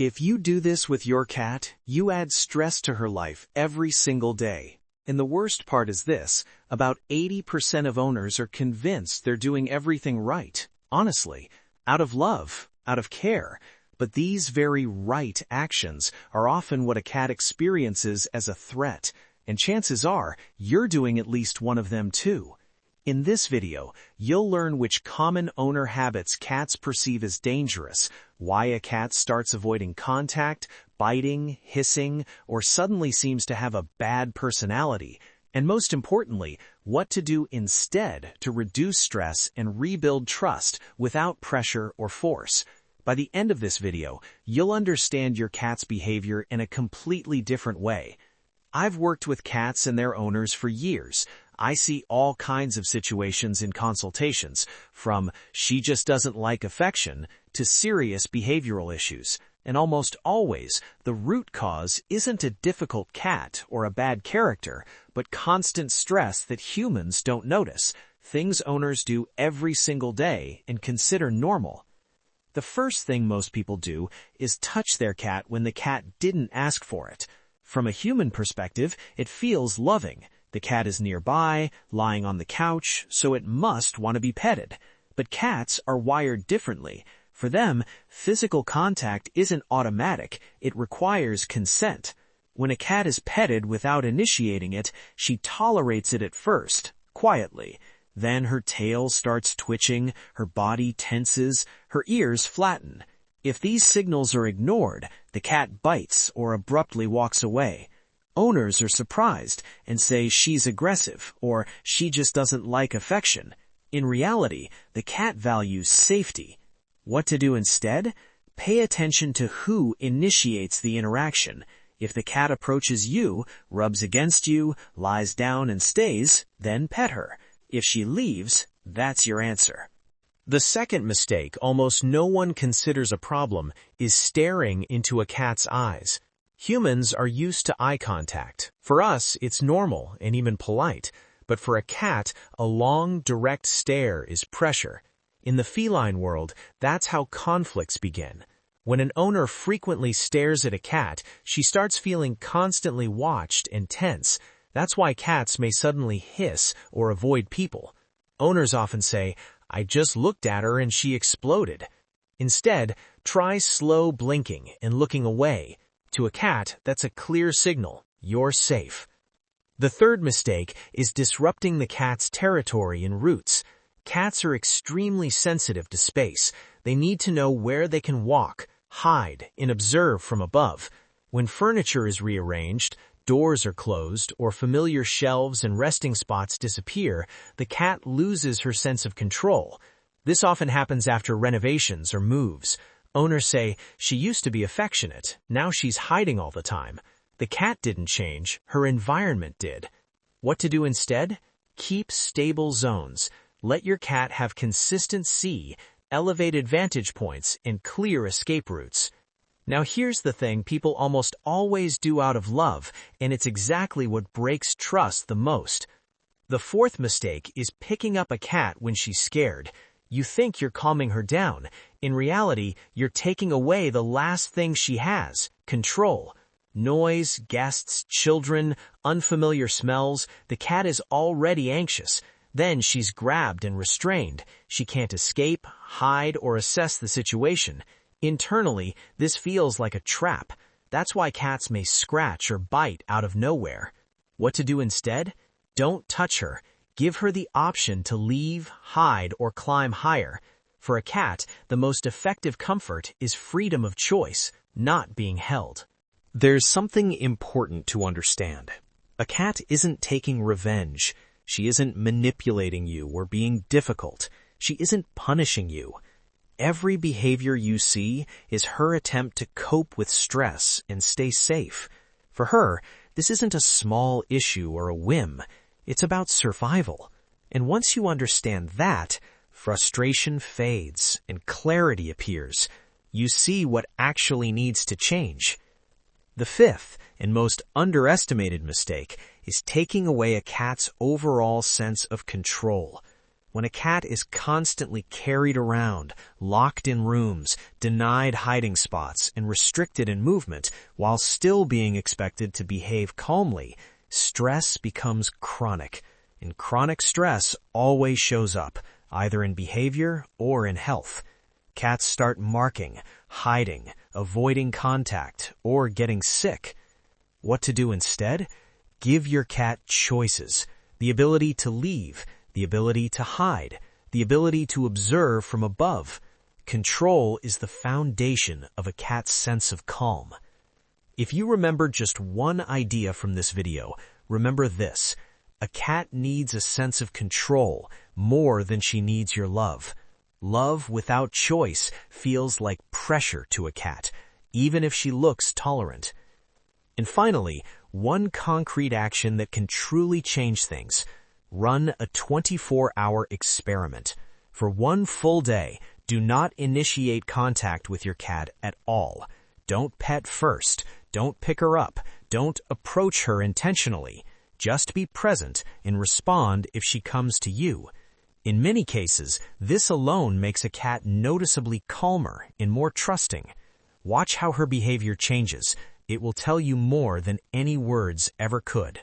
If you do this with your cat, you add stress to her life every single day. And the worst part is this, about 80% of owners are convinced they're doing everything right, honestly, out of love, out of care. But these very right actions are often what a cat experiences as a threat, and chances are you're doing at least one of them too. In this video, you'll learn which common owner habits cats perceive as dangerous, why a cat starts avoiding contact, biting, hissing, or suddenly seems to have a bad personality, and most importantly, what to do instead to reduce stress and rebuild trust without pressure or force. By the end of this video, you'll understand your cat's behavior in a completely different way. I've worked with cats and their owners for years. I see all kinds of situations in consultations, from she just doesn't like affection to serious behavioral issues. And almost always, the root cause isn't a difficult cat or a bad character, but constant stress that humans don't notice, things owners do every single day and consider normal. The first thing most people do is touch their cat when the cat didn't ask for it. From a human perspective, it feels loving. The cat is nearby, lying on the couch, so it must want to be petted. But cats are wired differently. For them, physical contact isn't automatic, it requires consent. When a cat is petted without initiating it, she tolerates it at first, quietly. Then her tail starts twitching, her body tenses, her ears flatten. If these signals are ignored, the cat bites or abruptly walks away. Owners are surprised and say she's aggressive or she just doesn't like affection. In reality, the cat values safety. What to do instead? Pay attention to who initiates the interaction. If the cat approaches you, rubs against you, lies down and stays, then pet her. If she leaves, that's your answer. The second mistake almost no one considers a problem is staring into a cat's eyes. Humans are used to eye contact. For us, it's normal and even polite. But for a cat, a long, direct stare is pressure. In the feline world, that's how conflicts begin. When an owner frequently stares at a cat, she starts feeling constantly watched and tense. That's why cats may suddenly hiss or avoid people. Owners often say, "I just looked at her and she exploded." Instead, try slow blinking and looking away. To a cat, that's a clear signal. You're safe. The third mistake is disrupting the cat's territory and routes. Cats are extremely sensitive to space. They need to know where they can walk, hide, and observe from above. When furniture is rearranged, doors are closed, or familiar shelves and resting spots disappear, the cat loses her sense of control. This often happens after renovations or moves. Owners say, "She used to be affectionate, now she's hiding all the time." The cat didn't change, her environment did. What to do instead? Keep stable zones. Let your cat have consistency, elevated vantage points, and clear escape routes. Now here's the thing people almost always do out of love, and it's exactly what breaks trust the most. The fourth mistake is picking up a cat when she's scared. You think you're calming her down. In reality, you're taking away the last thing she has, control. Noise, guests, children, unfamiliar smells, the cat is already anxious. Then she's grabbed and restrained. She can't escape, hide, or assess the situation. Internally, this feels like a trap. That's why cats may scratch or bite out of nowhere. What to do instead? Don't touch her. Give her the option to leave, hide, or climb higher. For a cat, the most effective comfort is freedom of choice, not being held. There's something important to understand. A cat isn't taking revenge. She isn't manipulating you or being difficult. She isn't punishing you. Every behavior you see is her attempt to cope with stress and stay safe. For her, this isn't a small issue or a whim. It's about survival. And once you understand that, frustration fades and clarity appears. You see what actually needs to change. The fifth and most underestimated mistake is taking away a cat's overall sense of control. When a cat is constantly carried around, locked in rooms, denied hiding spots, and restricted in movement, while still being expected to behave calmly, stress becomes chronic. And chronic stress always shows up, either in behavior or in health. Cats start marking, hiding, avoiding contact, or getting sick. What to do instead? Give your cat choices, the ability to leave, the ability to hide, the ability to observe from above. Control is the foundation of a cat's sense of calm. If you remember just one idea from this video, remember this: a cat needs a sense of control more than she needs your love. Love without choice feels like pressure to a cat, even if she looks tolerant. And finally, one concrete action that can truly change things: run a 24-hour experiment. For one full day, do not initiate contact with your cat at all. Don't pet first. Don't pick her up. Don't approach her intentionally. Just be present and respond if she comes to you. In many cases, this alone makes a cat noticeably calmer and more trusting. Watch how her behavior changes. It will tell you more than any words ever could.